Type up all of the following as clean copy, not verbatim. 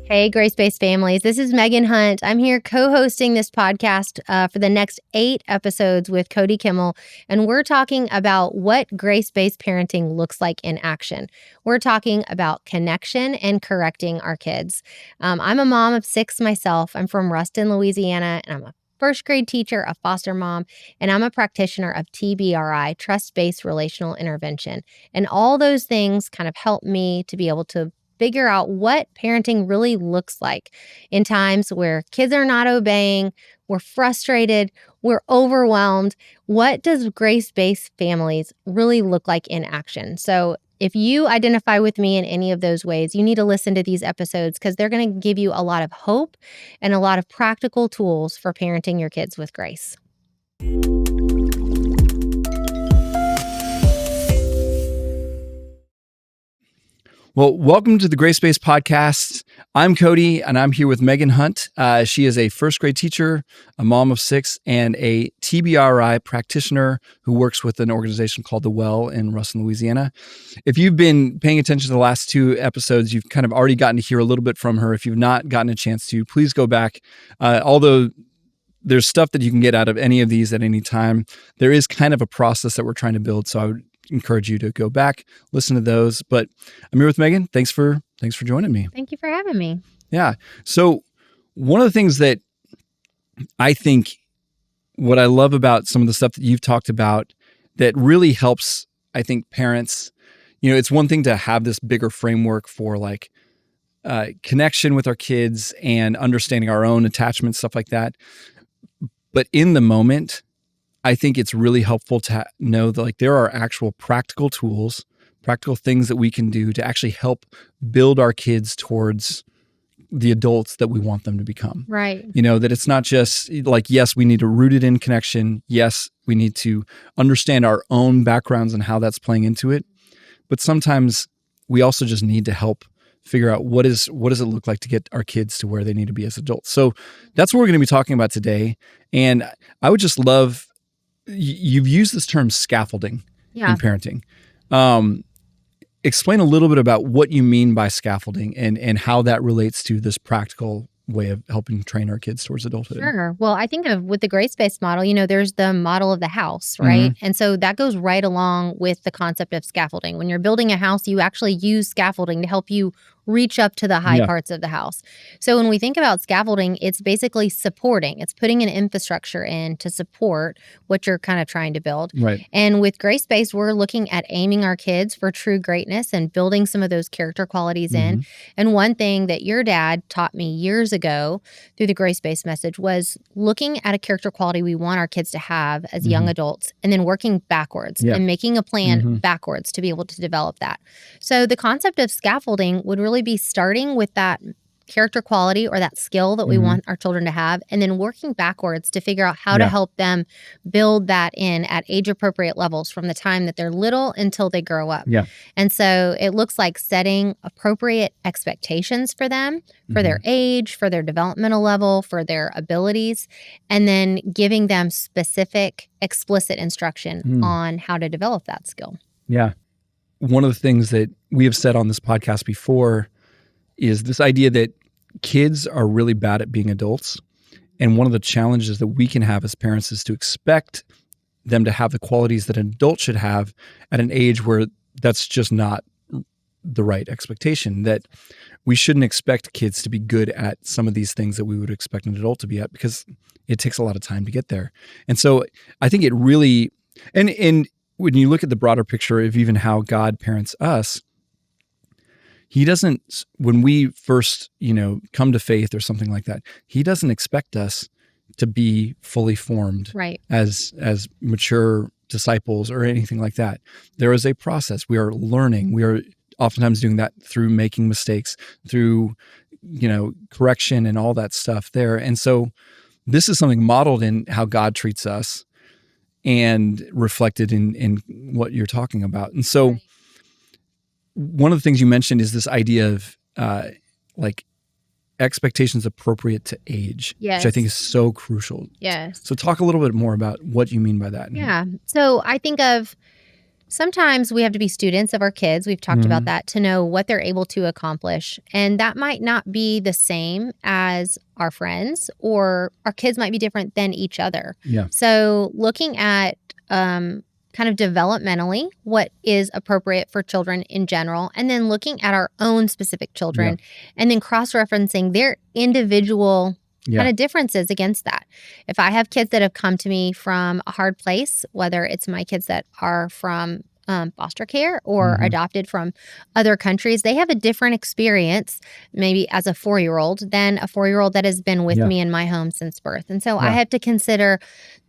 Hey, Gracebased families. This is Megan Hunt. I'm here co-hosting this podcast for the next 8 episodes with Cody Kimmel, and we're talking about what grace-based parenting looks like in action. We're talking about connection and correcting our kids. I'm a mom of 6 myself. I'm from Ruston, Louisiana, and I'm a first grade teacher, a foster mom, and I'm a practitioner of TBRI, trust-based relational intervention. And all those things kind of help me to be able to figure out what parenting really looks like in times where kids are not obeying, we're frustrated, we're overwhelmed. What does grace-based families really look like in action? So if you identify with me in any of those ways, you need to listen to these episodes because they're going to give you a lot of hope and a lot of practical tools for parenting your kids with grace. Well, welcome to the Gracebased Podcast. I'm Cody, and I'm here with Megan Hunt. She is a first grade teacher, a mom of 6, and a TBRI practitioner who works with an organization called The Well in Ruston, Louisiana. If you've been paying attention to the last 2 episodes, you've kind of already gotten to hear a little bit from her. If you've not gotten a chance to, please go back. Although there's stuff that you can get out of any of these at any time, there is kind of a process that we're trying to build. So I would encourage you to go back, listen to those. But I'm here with Megan. Thanks for joining me. Thank you for having me. Yeah. So one of the things that I think what I love about some of the stuff that you've talked about that really helps, I think, parents, it's one thing to have this bigger framework for like connection with our kids and understanding our own attachments, stuff like that. But in the moment, I think it's really helpful to know that like there are actual practical tools, practical things that we can do to actually help build our kids towards the adults that we want them to become. Right. That it's not just like, yes, we need to root it in connection. Yes, we need to understand our own backgrounds and how that's playing into it. But sometimes we also just need to help figure out what does it look like to get our kids to where they need to be as adults. So that's what we're going to be talking about today. And I would just love, you've used this term scaffolding in parenting. Explain a little bit about what you mean by scaffolding and how that relates to this practical way of helping train our kids towards adulthood. Sure. Well, I think of with the grace-based model, there's the model of the house, right? Mm-hmm. And so that goes right along with the concept of scaffolding. When you're building a house, you actually use scaffolding to help you reach up to the high parts of the house. So when we think about scaffolding, it's basically supporting. It's putting an infrastructure in to support what you're kind of trying to build. Right. And with grace-based, we're looking at aiming our kids for true greatness and building some of those character qualities in. And one thing that your dad taught me years ago through the grace-based message was looking at a character quality we want our kids to have as young adults and then working backwards and making a plan backwards to be able to develop that. So the concept of scaffolding would really be starting with that character quality or that skill that we want our children to have, and then working backwards to figure out how to help them build that in at age-appropriate levels from the time that they're little until they grow up. Yeah. And so it looks like setting appropriate expectations for them, for their age, for their developmental level, for their abilities, and then giving them specific, explicit instruction on how to develop that skill. Yeah. One of the things that we have said on this podcast before is this idea that kids are really bad at being adults. And one of the challenges that we can have as parents is to expect them to have the qualities that an adult should have at an age where that's just not the right expectation, that we shouldn't expect kids to be good at some of these things that we would expect an adult to be at because it takes a lot of time to get there. And so I think it really, and when you look at the broader picture of even how God parents us, he doesn't, when we first, come to faith or something like that, he doesn't expect us to be fully formed as mature disciples or anything like that. There is a process. We are learning. We are oftentimes doing that through making mistakes, through, correction and all that stuff there. And so this is something modeled in how God treats us and reflected in what you're talking about. And so one of the things you mentioned is this idea of expectations appropriate to age, which I think is so crucial. Yes. So talk a little bit more about what you mean by that. Yeah. So I think of sometimes we have to be students of our kids. We've talked about that to know what they're able to accomplish. And that might not be the same as our friends, or our kids might be different than each other. Yeah. So looking at kind of developmentally what is appropriate for children in general, and then looking at our own specific children, and then cross-referencing their individual kind of differences against that. If I have kids that have come to me from a hard place, whether it's my kids that are from foster care or adopted from other countries, they have a different experience maybe as a 4-year-old than a 4-year-old that has been with me in my home since birth. And so I have to consider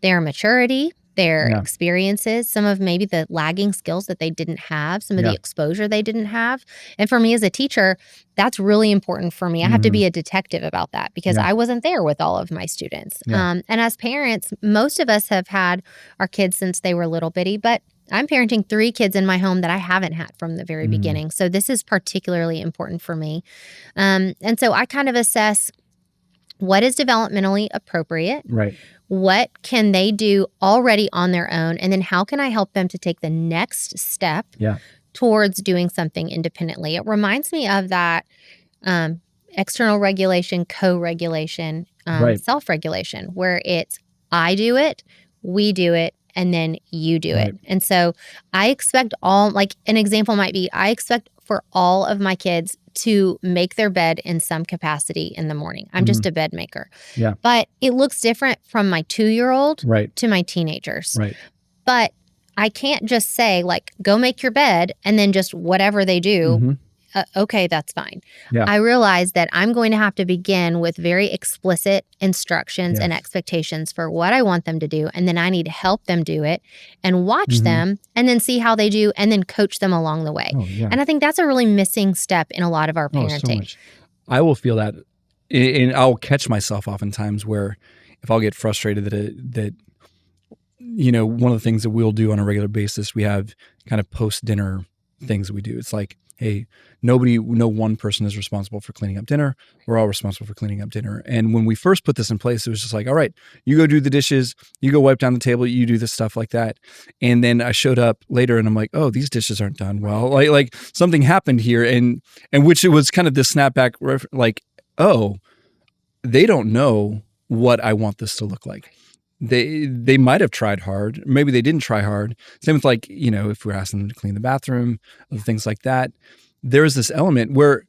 their maturity, their experiences, some of maybe the lagging skills that they didn't have, some of the exposure they didn't have. And for me as a teacher, that's really important for me. I have to be a detective about that because I wasn't there with all of my students. And as parents, most of us have had our kids since they were little bitty, but I'm parenting 3 kids in my home that I haven't had from the very beginning. So this is particularly important for me. And so I kind of assess what is developmentally appropriate. Right. What can they do already on their own? And then how can I help them to take the next step towards doing something independently? It reminds me of that external regulation, co-regulation, self-regulation, where it's I do it, we do it, and then you do it. And so I expect like an example might be, I expect for all of my kids to make their bed in some capacity in the morning. I'm just a bed maker. Yeah. But it looks different from my 2-year-old to my teenagers. Right. But I can't just say like, go make your bed and then just whatever they do, okay, that's fine. Yeah. I realize that I'm going to have to begin with very explicit instructions and expectations for what I want them to do. And then I need to help them do it and watch them and then see how they do and then coach them along the way. And I think that's a really missing step in a lot of our parenting. So much. I will feel that, and I'll catch myself oftentimes where if I'll get frustrated that one of the things that we'll do on a regular basis, we have kind of post-dinner things that we do. It's like, hey, no one person is responsible for cleaning up dinner. We're all responsible for cleaning up dinner. And when we first put this in place, it was just like, all right, you go do the dishes, you go wipe down the table, you do this stuff like that. And then I showed up later and I'm like, oh, these dishes aren't done well. Like something happened here. And which it was kind of this snapback, like, oh, they don't know what I want this to look like. They might have tried hard. Maybe they didn't try hard. Same with like, if we're asking them to clean the bathroom, other things like that. There's this element where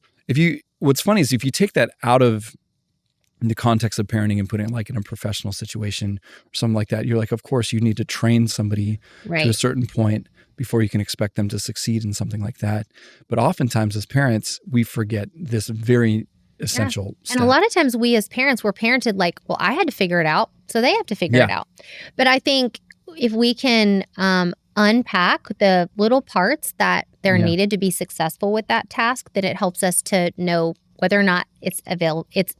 what's funny is if you take that out of the context of parenting and put it like in a professional situation or something like that, you're like, of course you need to train somebody to a certain point before you can expect them to succeed in something like that. But oftentimes as parents, we forget this very essential step. And a lot of times we as parents were parented like, well, I had to figure it out, so they have to figure it out. But I think if we can unpack the little parts that they're needed to be successful with that task, that it helps us to know whether or not it's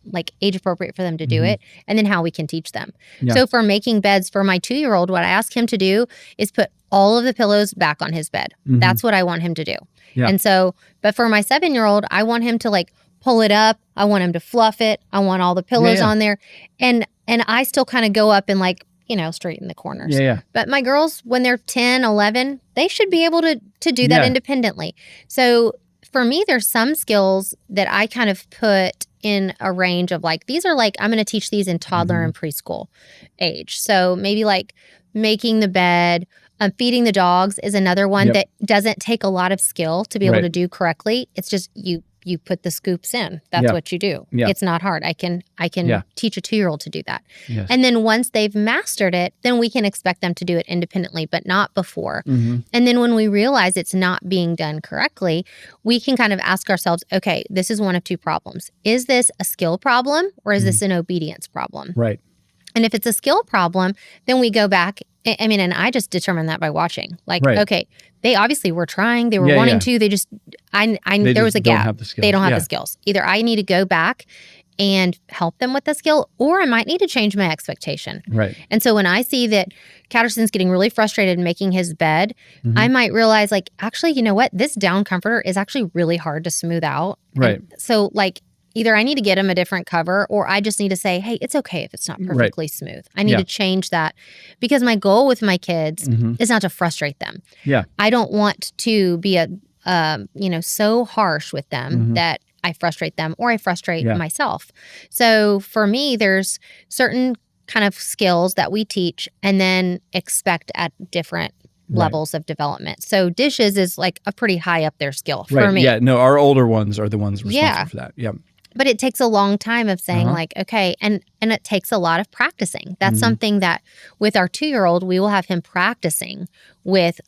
like age appropriate for them to do it, and then how we can teach them. So for making beds for my 2-year-old, what I ask him to do is put all of the pillows back on his bed. That's what I want him to do. And so, but for my 7-year-old, I want him to like pull it up. I want him to fluff it. I want all the pillows on there. And I still kind of go up and like, straighten the corners. But my girls, when they're 10, 11, they should be able to do that independently. So for me, there's some skills that I kind of put in a range of like, these are like, I'm going to teach these in toddler and preschool age. So maybe like making the bed, feeding the dogs is another one that doesn't take a lot of skill to be able to do correctly. It's just you put the scoops in. That's what you do. It's not hard. I can teach a 2-year-old to do that. And then once they've mastered it, then we can expect them to do it independently, but not before. And then when we realize it's not being done correctly, we can kind of ask ourselves, okay, this is one of 2 problems. Is this a skill problem or is this an obedience problem? Right. And if it's a skill problem, then we go back. I mean, and I just determined that by watching. Like, okay, they obviously were trying. They were wanting to. They just, there was a gap. They don't have the skills. Either I need to go back and help them with the skill, or I might need to change my expectation. Right. And so when I see that Catterson's getting really frustrated making his bed, I might realize like, actually, you know what? This down comforter is actually really hard to smooth out. Right. And so like, either I need to get them a different cover, or I just need to say, hey, it's okay if it's not perfectly smooth. I need to change that, because my goal with my kids is not to frustrate them. Yeah. I don't want to be so harsh with them that I frustrate them or I frustrate myself. So for me, there's certain kind of skills that we teach and then expect at different levels of development. So dishes is like a pretty high up there skill for me. Yeah, no, our older ones are the ones responsible for that. Yeah. But it takes a long time of saying like, okay, and it takes a lot of practicing. That's something that with our 2-year-old, we will have him practicing with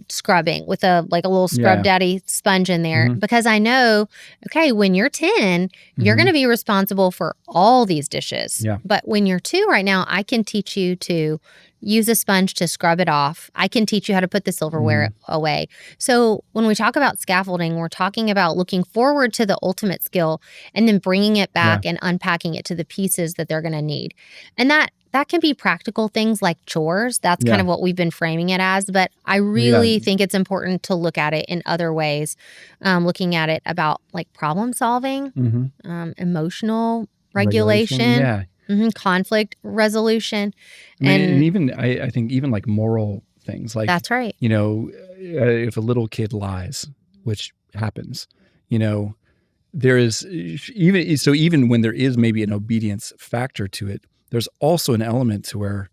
scrubbing with a little scrub daddy sponge in there, because I know, okay, when you're 10, you're going to be responsible for all these dishes. Yeah. But when you're 2 right now, I can teach you to use a sponge to scrub it off. I can teach you how to put the silverware away. So when we talk about scaffolding, we're talking about looking forward to the ultimate skill and then bringing it back and unpacking it to the pieces that they're going to need. And that can be practical things like chores. That's kind of what we've been framing it as. But I really think it's important to look at it in other ways, looking at it about like problem solving, emotional regulation. Conflict resolution. And even, I think even like moral things, like, that's right. If a little kid lies, which happens, there is even when there is maybe an obedience factor to it, there's also an element to where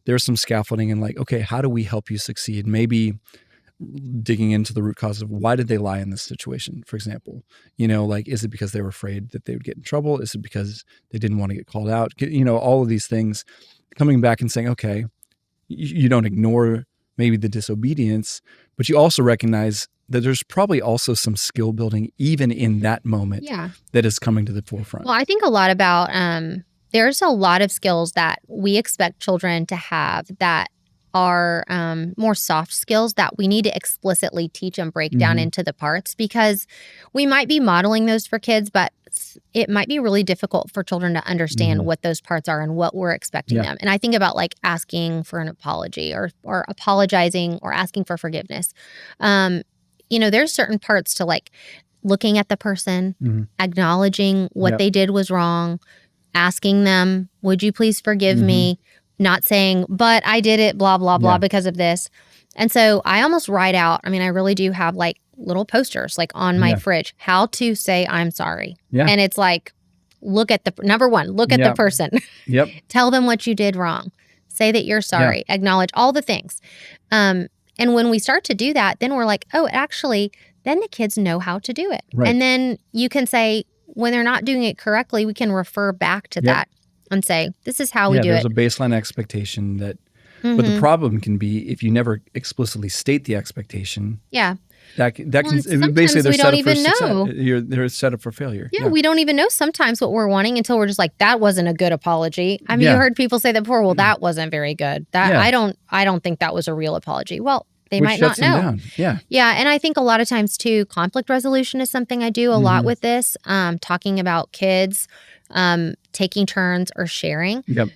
there's some scaffolding and like, okay, how do we help you succeed? Maybe digging into the root cause of why did they lie in this situation, for example. Like, is it because they were afraid that they would get in trouble? Is it because they didn't want to get called out? All of these things, coming back and saying, okay, you don't ignore maybe the disobedience, but you also recognize that there's probably also some skill building even in that moment that is coming to the forefront. Well, I think a lot about, there's a lot of skills that we expect children to have that are more soft skills that we need to explicitly teach and break down into the parts, because we might be modeling those for kids, but it might be really difficult for children to understand what those parts are and what we're expecting them. And I think about like asking for an apology or apologizing or asking for forgiveness. There's certain parts to like looking at the person, acknowledging what they did was wrong, asking them, would you please forgive me? Not saying, but I did it, blah, blah, blah, because of this. And so I almost write out, I really do have like little posters like on my fridge, how to say I'm sorry. Yeah. And it's like, look at the person. Yep. Tell them what you did wrong. Say that you're sorry. Acknowledge all the things. And when we start to do that, then we're like, oh, actually, then the kids know how to do it. Right. And then you can say, when they're not doing it correctly, we can refer back to that and say, this is how we do it. There's a baseline expectation that, but the problem can be if you never explicitly state the expectation. Yeah. That can basically they're set up for success. They're set up for failure. Yeah, we don't even know sometimes what we're wanting until we're just like, that wasn't a good apology. You heard people say that before. Well, that wasn't very good. I don't think that was a real apology. Well, they might not know. Down. Yeah. Yeah. And I think a lot of times too, conflict resolution is something I do a lot with this. Talking about kids, taking turns or sharing. Yep.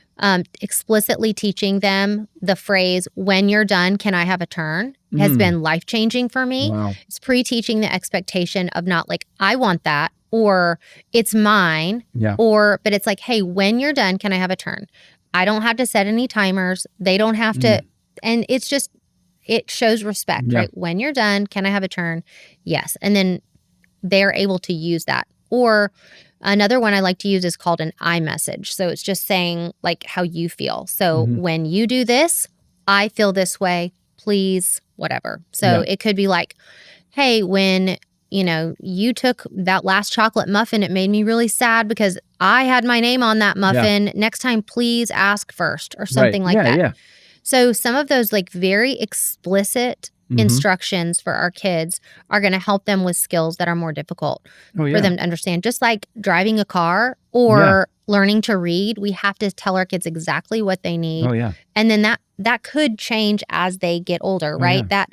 Explicitly teaching them the phrase, when you're done, can I have a turn? Has been life-changing for me. Wow. It's pre-teaching the expectation of not like, I want that, or it's mine, but it's like, hey, when you're done, can I have a turn? I don't have to set any timers. They don't have to, and it's just, it shows respect, right? When you're done, can I have a turn? Yes. And then they're able to use that. Or another one I like to use is called an I message. So it's just saying like how you feel. So when you do this, I feel this way, please, whatever. So it could be like, hey, when you took that last chocolate muffin, it made me really sad because I had my name on that muffin. Yeah. Next time, please ask first, or something like that. Yeah. So some of those like very explicit instructions for our kids are going to help them with skills that are more difficult for them to understand. Just like driving a car or learning to read, we have to tell our kids exactly what they need. Oh, yeah. And then that could change as they get older, right? That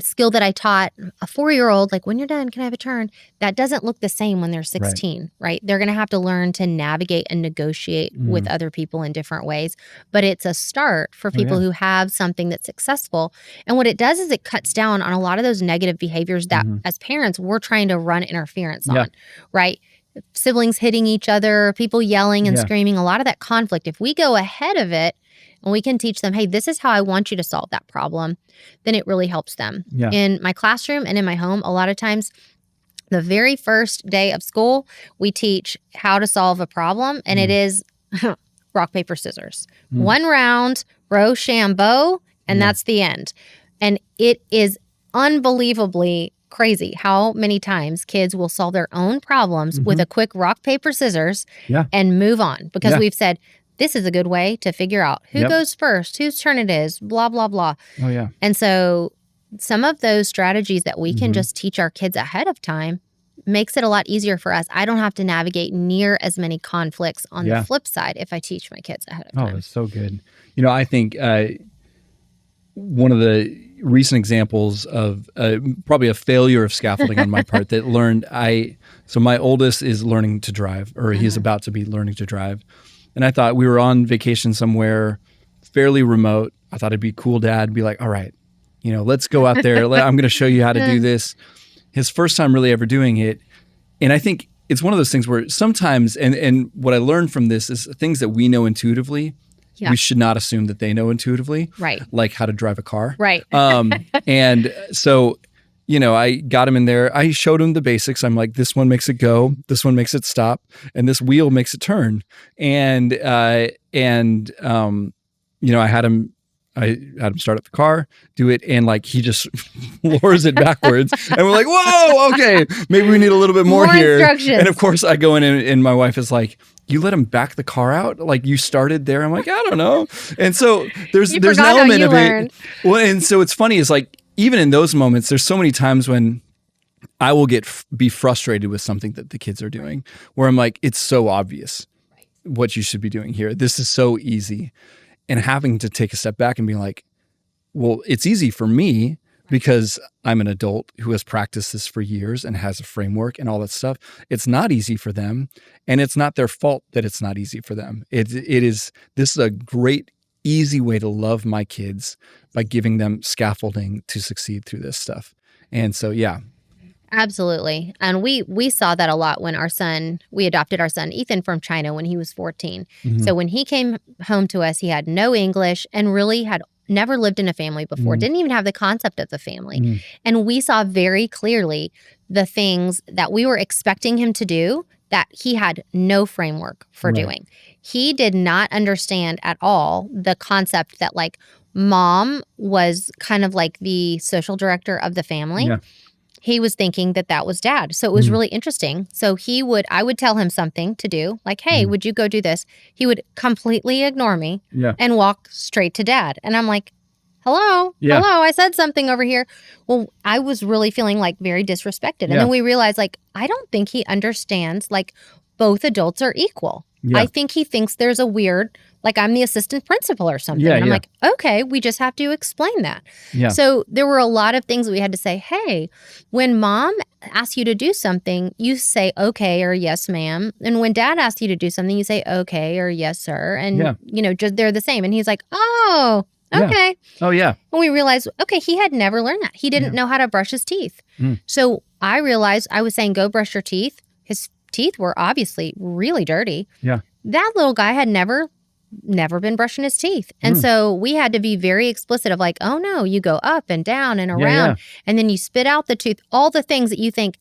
skill that I taught a 4-year-old, like, when you're done, can I have a turn? That doesn't look the same when they're 16, right? They're going to have to learn to navigate and negotiate with other people in different ways. But it's a start for people who have something that's successful. And what it does is it cuts down on a lot of those negative behaviors that as parents, we're trying to run interference on, right? siblings hitting each other, people yelling and screaming, a lot of that conflict, if we go ahead of it and we can teach them, hey, this is how I want you to solve that problem, then it really helps them. Yeah. In my classroom and in my home, a lot of times, the very first day of school, we teach how to solve a problem, and it is rock, paper, scissors. One round, Rochambeau, and that's the end. And it is unbelievably crazy how many times kids will solve their own problems with a quick rock, paper, scissors and move on because we've said, this is a good way to figure out who goes first, whose turn it is, blah, blah, blah. Oh, yeah. And so some of those strategies that we can just teach our kids ahead of time makes it a lot easier for us. I don't have to navigate near as many conflicts on the flip side if I teach my kids ahead of time. Oh, that's so good. I think one of the recent examples of probably a failure of scaffolding on my part that learned so my oldest is learning to drive, or he's about to be learning to drive. And I thought we were on vacation somewhere fairly remote. I thought it'd be cool, Dad, be like, all right, let's go out there. I'm going to show you how to do this. His first time really ever doing it. And I think it's one of those things where sometimes, and what I learned from this is things that we know intuitively, we should not assume that they know intuitively. Right. Like how to drive a car. Right. And so, I got him in there. I showed him the basics. I'm like, this one makes it go. This one makes it stop. And this wheel makes it turn. And I had him start up the car, do it, and he just floors it backwards. And we're like, whoa, okay, maybe we need a little bit more here. Instructions. And of course I go in and my wife is like, you let him back the car out? Like you started there? I'm like, I don't know. And so there's an element of it. Well, and so it's funny is even in those moments, there's so many times when I will be frustrated with something that the kids are doing where I'm like, it's so obvious what you should be doing here. This is so easy. And having to take a step back and be like, well, it's easy for me because I'm an adult who has practiced this for years and has a framework and all that stuff. It's not easy for them. And it's not their fault that it's not easy for them. This is a great, easy way to love my kids by giving them scaffolding to succeed through this stuff. And so, yeah. Absolutely. And we saw that a lot when we adopted our son, Ethan, from China when he was 14. So when he came home to us, he had no English and really had never lived in a family before, didn't even have the concept of the family. And we saw very clearly the things that we were expecting him to do that he had no framework for doing. He did not understand at all the concept that mom was kind of like the social director of the family. Yeah. He was thinking that was dad. So it was really interesting. So I would tell him something to do, like, hey, would you go do this? He would completely ignore me and walk straight to dad. And I'm like, hello, I said something over here. Well, I was really feeling very disrespected. And then we realized I don't think he understands both adults are equal. Yeah. I think he thinks there's a weird, I'm the assistant principal or something. And I'm like, okay, we just have to explain that. Yeah. So there were a lot of things we had to say, hey, when mom asks you to do something, you say okay or yes, ma'am. And when dad asks you to do something, you say okay or yes, sir. And, just they're the same. And he's like, oh, okay. Yeah. Oh, yeah. And we realized, okay, he had never learned that. He didn't know how to brush his teeth. So I realized I was saying, go brush your teeth. His teeth were obviously really dirty. Yeah. That little guy had never been brushing his teeth. And so we had to be very explicit of oh no, you go up and down and around and then you spit out the tooth, all the things that you think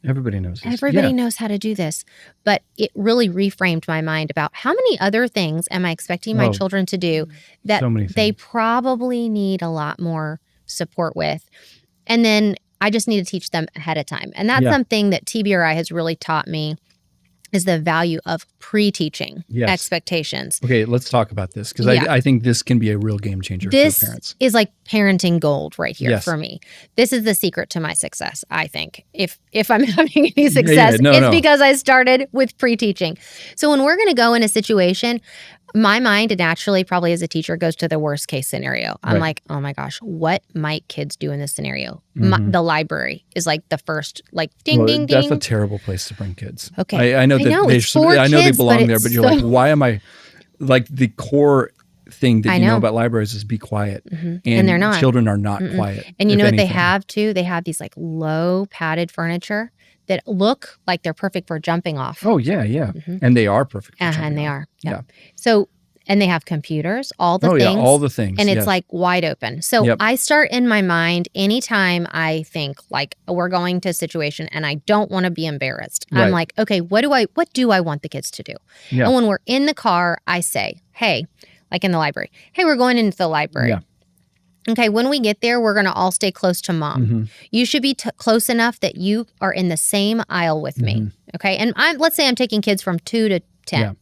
everybody knows this. Everybody knows how to do this. But it really reframed my mind about how many other things am I expecting my children to do that they probably need a lot more support with. And then I just need to teach them ahead of time. And that's something that TBRI has really taught me is the value of pre-teaching expectations. Okay, let's talk about this because I think this can be a real game changer for parents. This is parenting gold right here for me. This is the secret to my success, I think. If I'm having any success, it's because I started with pre-teaching. So when we're going to go in a situation, my mind naturally, probably as a teacher, goes to the worst case scenario. I'm like, oh my gosh, what might kids do in this scenario? The library is the first, ding, ding, ding. That's a terrible place to bring kids. Okay. I know that they belong there, but you're why am I, the core thing that I you know know. about libraries is be quiet. And And they're not. children are not quiet. And you if know what they anything. have too? They have these like low padded furniture that look like they're perfect for jumping off. Oh, yeah. And they are perfect for jumping And they off. are. Yeah. So, and they have computers, all the Oh, things. yeah, all the things. And it's yes. like wide open. So Yep. I start in my mind anytime I think like we're going to a situation and I don't want to be embarrassed. I'm Right. like, okay, what do I want the kids to do? Yeah. And when we're in the car, I say, hey, like in the library, hey, we're going into the library. Yeah. Okay, when we get there, we're going to all stay close to mom. Mm-hmm. You should be close enough that you are in the same aisle with me. Okay, and let's say I'm taking kids from 2 to 10. Yeah.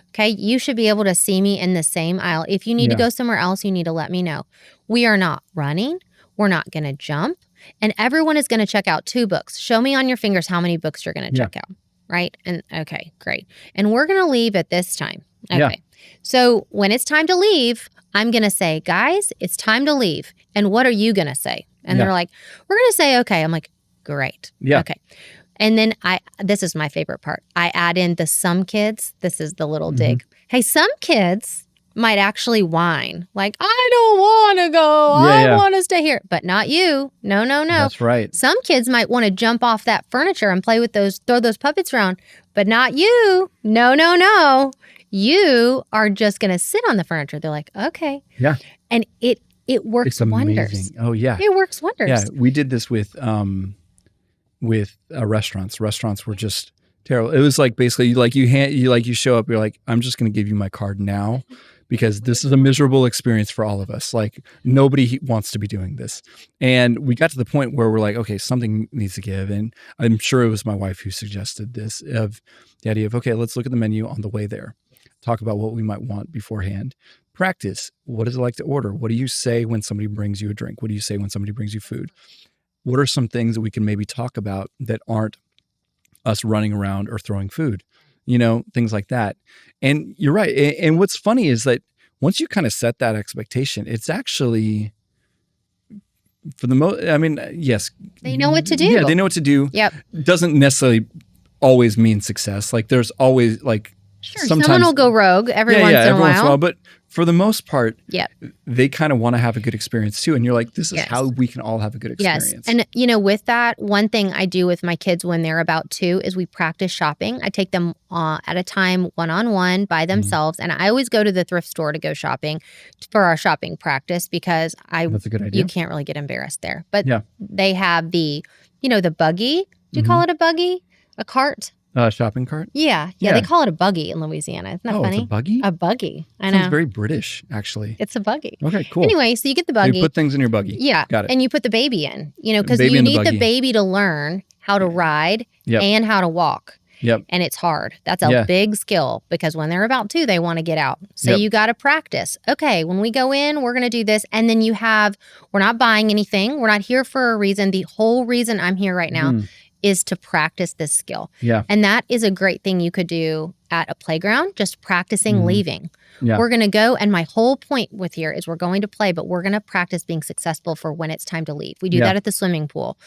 Okay, you should be able to see me in the same aisle. If you need to go somewhere else, you need to let me know. We are not running. We're not going to jump. And everyone is going to check out 2 books. Show me on your fingers how many books you're going to check out. Right? And okay, great. And we're going to leave at this time. Okay. Yeah. So when it's time to leave, I'm going to say, guys, it's time to leave. And what are you going to say? And they're like, we're going to say, okay. I'm like, great. Yeah. Okay. And then this is my favorite part. I add in the some kids. This is the little dig. Hey, some kids might actually whine. Like, I don't want to go. I want to stay here. But not you. No. That's right. Some kids might want to jump off that furniture and play with throw those puppets around. But not you. No. You are just going to sit on the furniture. They're like, okay. Yeah. And it works It's amazing. wonders. Oh, yeah. It works wonders. Yeah, we did this with restaurants. Restaurants were just terrible. It was like basically like you show up, you're like, I'm just going to give you my card now because this is a miserable experience for all of us. Like nobody wants to be doing this. And we got to the point where we're like, okay, something needs to give. And I'm sure it was my wife who suggested this, of the idea of, okay, let's look at the menu on the way there. Talk about what we might want beforehand. Practice. What is it like to order? What do you say when somebody brings you a drink? What do you say when somebody brings you food? What are some things that we can maybe talk about that aren't us running around or throwing food? Things like that. And you're right. And what's funny is that once you kind of set that expectation, it's actually, for the most, yes. They know what to do. Yeah, they know what to do. Yep. Doesn't necessarily always mean success. Like there's always like, sure, someone will go rogue every once in a while. But for the most part, yep, they kind of want to have a good experience too. And you're like, this is how we can all have a good experience. Yes. And, with that, one thing I do with my kids when they're about 2 is we practice shopping. I take them at a time, one-on-one, by themselves. And I always go to the thrift store to go shopping for our shopping practice because that's a good idea. You can't really get embarrassed there. But they have the buggy. Do you call it a buggy? A cart? Shopping cart? Yeah. They call it a buggy in Louisiana. Isn't that funny? It's a buggy? A buggy. I know. Sounds very British, actually. It's a buggy. Okay, cool. Anyway, so you get the buggy. You put things in your buggy. Yeah. Got it. And you put the baby in, because you need the baby to learn how to ride and how to walk. Yep. And it's hard. That's a big skill because when they're about 2, they want to get out. So you got to practice. Okay, when we go in, we're going to do this. And then we're not buying anything. We're not here for a reason. The whole reason I'm here right now is to practice this skill. Yeah. And that is a great thing you could do at a playground, just practicing leaving. Yeah. We're going to go, and my whole point with here is we're going to play, but we're going to practice being successful for when it's time to leave. We do that at the swimming pool.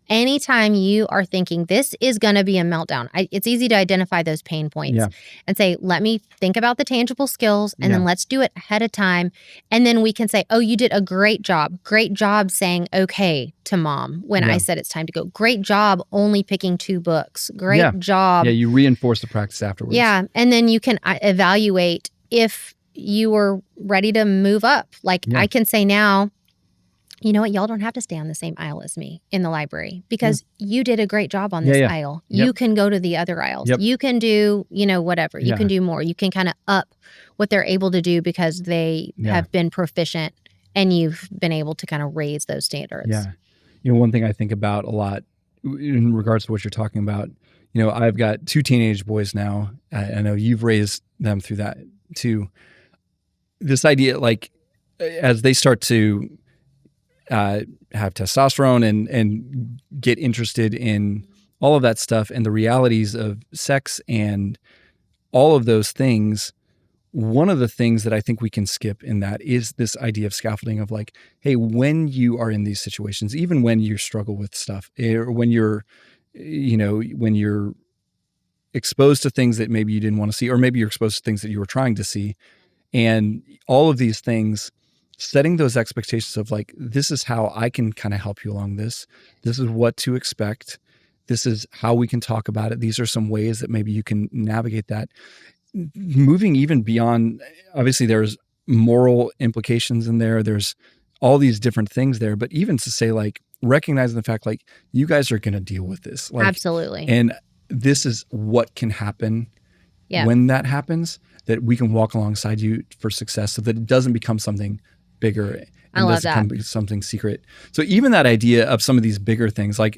Anytime you are thinking this is going to be a meltdown, it's easy to identify those pain points and say, let me think about the tangible skills and then let's do it ahead of time. And then we can say, oh, you did a great job. Great job saying okay to mom when I said it's time to go. Great job only picking 2 books. Great job. Yeah, you reinforce the practice afterwards. Yeah, and then you can evaluate if you were ready to move up. Like I can say now, you know what? Y'all don't have to stay on the same aisle as me in the library because you did a great job on this aisle. Yep. You can go to the other aisles. Yep. You can do, whatever. You can do more. You can kind of up what they're able to do because they have been proficient and you've been able to kind of raise those standards. Yeah. One thing I think about a lot in regards to what you're talking about, I've got 2 teenage boys now. I know you've raised them through that too. This idea, like, as they start to have testosterone and get interested in all of that stuff and the realities of sex and all of those things, one of the things that I think we can skip in that is this idea of scaffolding of like, hey, when you are in these situations, even when you struggle with stuff or when you're exposed to things that maybe you didn't want to see, or maybe you're exposed to things that you were trying to see, And all of these things, setting those expectations of like, this is how I can kind of help you along this. This is what to expect. This is how we can talk about it. These are some ways that maybe you can navigate that. Moving even beyond, obviously there's moral implications in there. There's all these different things there, but even to say like, recognizing the fact like, you guys are going to deal with this. Like, Absolutely. And this is what can happen when that happens, that we can walk alongside you for success so that it doesn't become something bigger and doesn't become something secret. So even that idea of some of these bigger things, like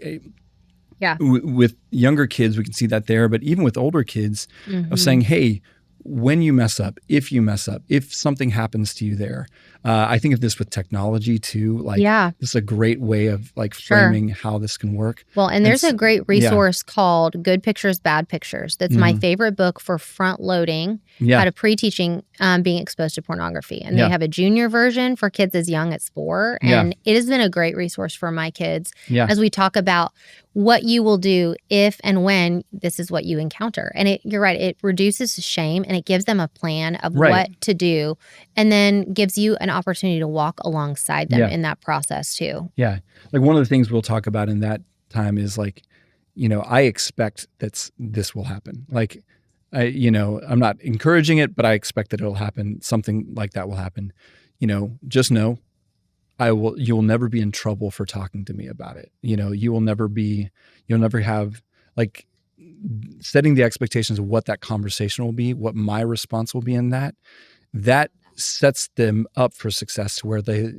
with younger kids, we can see that there, but even with older kids of saying, hey, when you mess up, if something happens to you there, I think of this with technology too. Like, this is a great way of like framing how this can work. Well, and there's a great resource called Good Pictures, Bad Pictures. That's my favorite book for front loading, how to pre-teaching being exposed to pornography. And they have a junior version for kids as young as 4. And it has been a great resource for my kids as we talk about what you will do if and when this is what you encounter. And you're right, it reduces shame and it gives them a plan of what to do, and then gives you an opportunity to walk alongside them in that process too. Yeah. Like one of the things we'll talk about in that time is like, I expect that this will happen. Like, I'm not encouraging it, but I expect that it'll happen. Something like that will happen. Just know you'll never be in trouble for talking to me about it. You'll never have like setting the expectations of what that conversation will be, what my response will be in that sets them up for success, to where they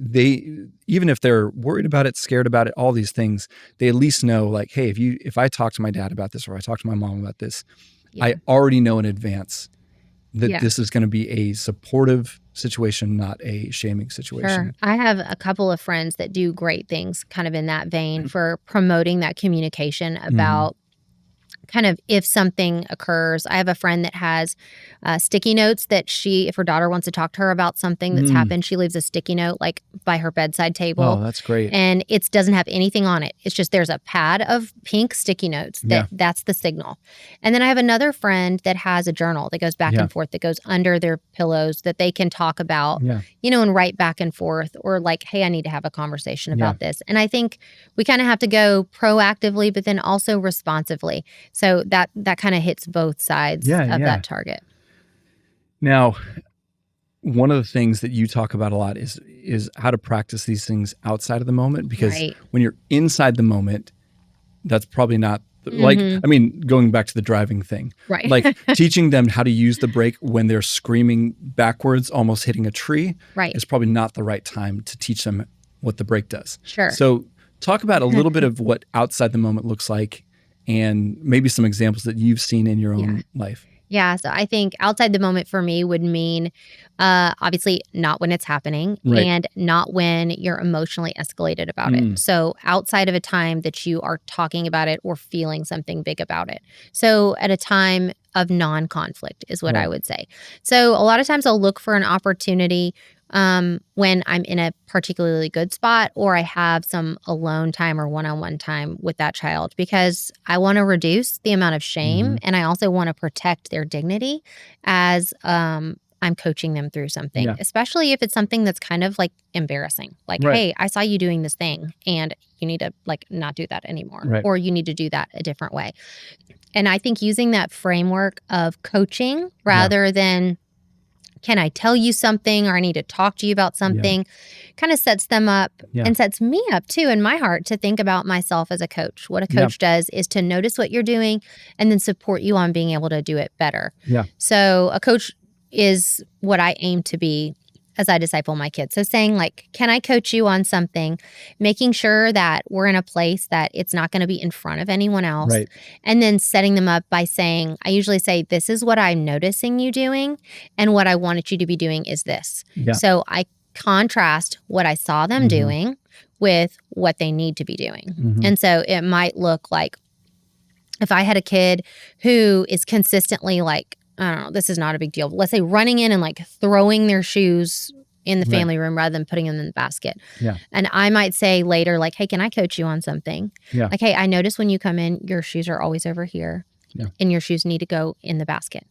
even if they're worried about it, scared about it, all these things, they at least know like, hey, if I talk to my dad about this, or I talk to my mom about this, I already know in advance that this is going to be a supportive situation, not a shaming situation. Sure. I have a couple of friends that do great things kind of in that vein for promoting that communication about kind of if something occurs. I have a friend that has sticky notes that if her daughter wants to talk to her about something that's happened, she leaves a sticky note like by her bedside table. Oh, that's great. And it doesn't have anything on it. It's just there's a pad of pink sticky notes that's the signal. And then I have another friend that has a journal that goes back and forth, that goes under their pillows, that they can talk about, and write back and forth, or like, hey, I need to have a conversation about this. And I think we kind of have to go proactively, but then also responsively. So that kind of hits both sides of that target. Now, one of the things that you talk about a lot is how to practice these things outside of the moment, because when you're inside the moment, that's probably not like, I mean, going back to the driving thing, like teaching them how to use the brake when they're screaming backwards, almost hitting a tree, is probably not the right time to teach them what the brake does. Sure. So talk about a little bit of what outside the moment looks like, and maybe some examples that you've seen in your own life. Yeah. So I think outside the moment for me would mean, obviously not when it's happening, and not when you're emotionally escalated about it. So outside of a time that you are talking about it or feeling something big about it. So at a time of non-conflict is what I would say. So a lot of times I'll look for an opportunity when I'm in a particularly good spot, or I have some alone time or one-on-one time with that child, because I want to reduce the amount of shame, and I also want to protect their dignity as I'm coaching them through something, especially if it's something that's kind of like embarrassing. Like, hey, I saw you doing this thing and you need to like not do that anymore, or you need to do that a different way. And I think using that framework of coaching rather than, can I tell you something, or I need to talk to you about something, kind of sets them up and sets me up too in my heart to think about myself as a coach. What a coach does is to notice what you're doing and then support you on being able to do it better. So a coach is what I aim to be as I disciple my kids. So saying like, can I coach you on something, making sure that we're in a place that it's not going to be in front of anyone else. And then setting them up by saying, I usually say, this is what I'm noticing you doing, and what I wanted you to be doing is this. So I contrast what I saw them doing with what they need to be doing. And so it might look like, if I had a kid who is consistently like, I don't know, this is not a big deal, but let's say running in and like throwing their shoes in the family room rather than putting them in the basket. And I might say later, like, hey, can I coach you on something? Like, hey, I notice when you come in, your shoes are always over here and your shoes need to go in the basket.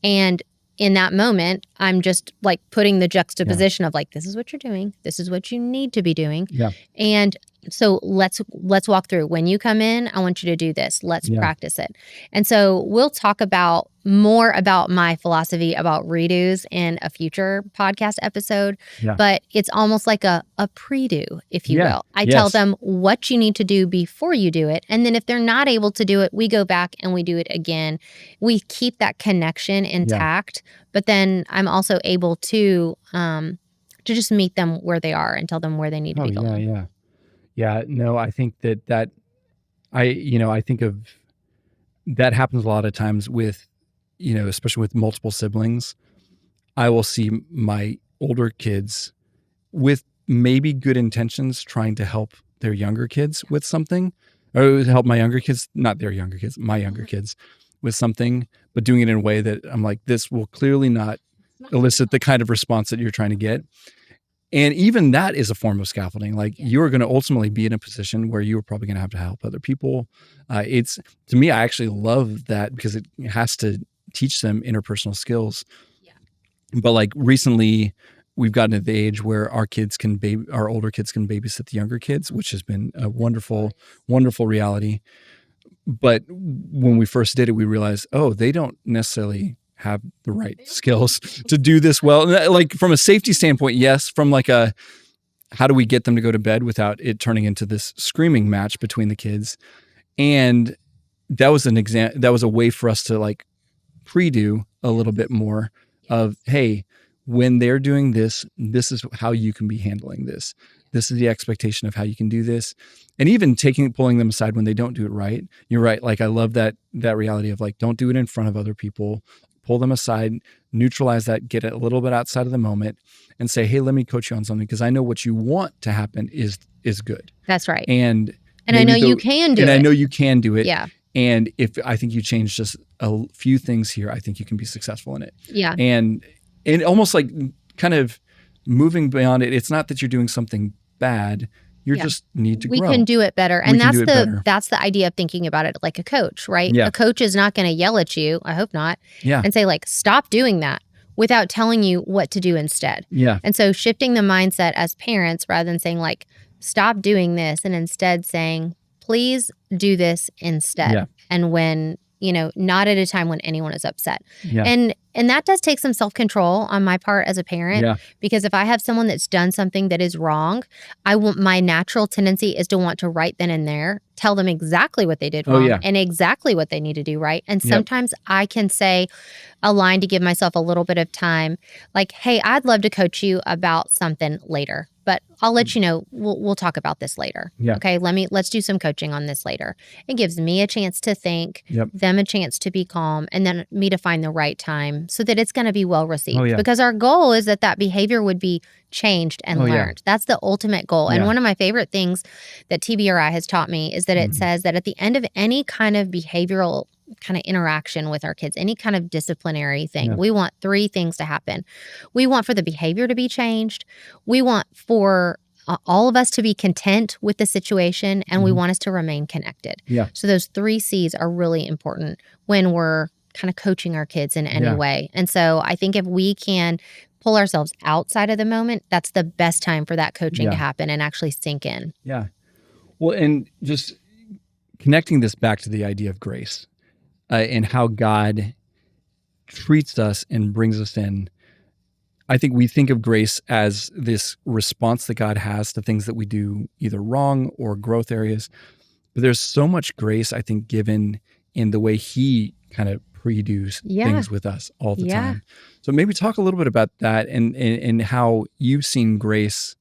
And in that moment, I'm just like putting the juxtaposition of like, this is what you're doing. This is what you need to be doing. Yeah. And so let's walk through. When you come in, I want you to do this. Let's practice it. And so we'll talk about more about my philosophy about redos in a future podcast episode. Yeah. But it's almost like a pre-do, if you will. I tell them what you need to do before you do it. And then if they're not able to do it, we go back and we do it again. We keep that connection intact. But then I'm also able to just meet them where they are and tell them where they need to be going. Yeah, no, I think that I think of that happens a lot of times with, especially with multiple siblings. I will see my older kids with maybe good intentions trying to help their younger kids with something, or help my younger kids, not their younger kids, my younger kids with something, but doing it in a way that I'm like, this will clearly not elicit the kind of response that you're trying to get. And even that is a form of scaffolding. Like you're going to ultimately be in a position where you're probably going to have to help other people. To me, I actually love that because it has to teach them interpersonal skills. Yeah. But like recently, we've gotten to the age where our older kids can babysit the younger kids, which has been a wonderful, wonderful reality. But when we first did it, we realized, they don't necessarily have the right skills to do this well. Like from a safety standpoint, yes. From like how do we get them to go to bed without it turning into this screaming match between the kids? And that was that was a way for us to like pre-do a little bit more of, hey, when they're doing this, this is how you can be handling this. This is the expectation of how you can do this. And even pulling them aside when they don't do it right. You're right. Like I love that reality of like, don't do it in front of other people. Pull them aside, neutralize that, get it a little bit outside of the moment and say, hey, let me coach you on something because I know what you want to happen is good. That's right. And I know you can do it. And I know you can do it. Yeah. And if I think you change just a few things here, I think you can be successful in it. Yeah. And almost like kind of moving beyond it, it's not that you're doing something bad. You just need to grow. We can do it better. And that's the idea of thinking about it like a coach, right? Yeah. A coach is not going to yell at you, I hope not, yeah. and say like, stop doing that without telling you what to do instead. Yeah. And so shifting the mindset as parents rather than saying like, stop doing this and instead saying, please do this instead. Yeah. And when, not at a time when anyone is upset. Yeah. And that does take some self-control on my part as a parent, because if I have someone that's done something that is wrong, my natural tendency is to want to right then and there tell them exactly what they did wrong and exactly what they need to do right. And sometimes I can say a line to give myself a little bit of time, like, hey, I'd love to coach you about something later, but I'll let you know, we'll talk about this later. Yeah. Okay, let's do some coaching on this later. It gives me a chance to think, them a chance to be calm, and then me to find the right time so that it's going to be well received. Because our goal is that behavior would be changed and learned. That's the ultimate goal. And one of my favorite things that TBRI has taught me is that it says that at the end of any kind of behavioral kind of interaction with our kids, any kind of disciplinary thing, we want three things to happen. We want for the behavior to be changed. We want for all of us to be content with the situation, and we want us to remain connected. Yeah. So those 3 C's are really important when we're kind of coaching our kids in any way. And so I think if we can pull ourselves outside of the moment, that's the best time for that coaching to happen and actually sink in. Yeah. Well, and just connecting this back to the idea of grace and how God treats us and brings us in. I think we think of grace as this response that God has to things that we do either wrong or growth areas. But there's so much grace, I think, given in the way He kind of pre-does things with us all the time. So maybe talk a little bit about that and how you've seen grace,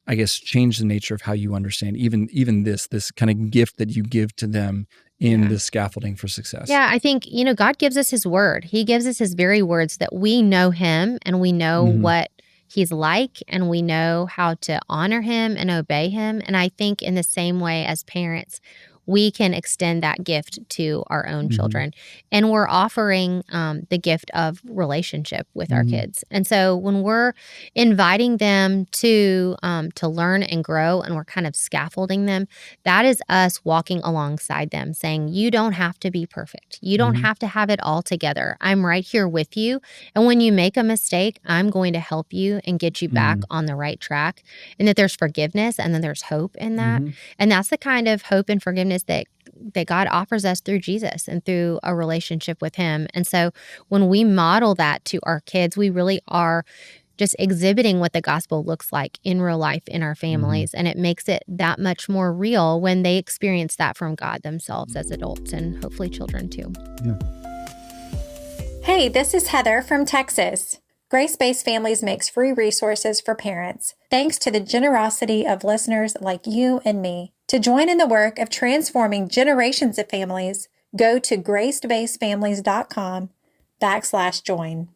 I guess, change the nature of how you understand even this kind of gift that you give to them in the scaffolding for success. Yeah, I think, God gives us His word. He gives us His very words that we know Him and we know what He's like and we know how to honor Him and obey Him. And I think in the same way as parents, we can extend that gift to our own children. And we're offering the gift of relationship with our kids. And so when we're inviting them to learn and grow, and we're kind of scaffolding them, that is us walking alongside them, saying, you don't have to be perfect. You don't have to have it all together. I'm right here with you. And when you make a mistake, I'm going to help you and get you back on the right track. And that there's forgiveness, and then there's hope in that. And that's the kind of hope and forgiveness that God offers us through Jesus and through a relationship with him. And so when we model that to our kids, we really are just exhibiting what the gospel looks like in real life in our families. And it makes it that much more real when they experience that from God themselves as adults, and hopefully children too. Yeah. Hey, this is Heather from Texas. Gracebased Families makes free resources for parents, thanks to the generosity of listeners like you and me. To join in the work of transforming generations of families, go to gracebasefamilies.com/join.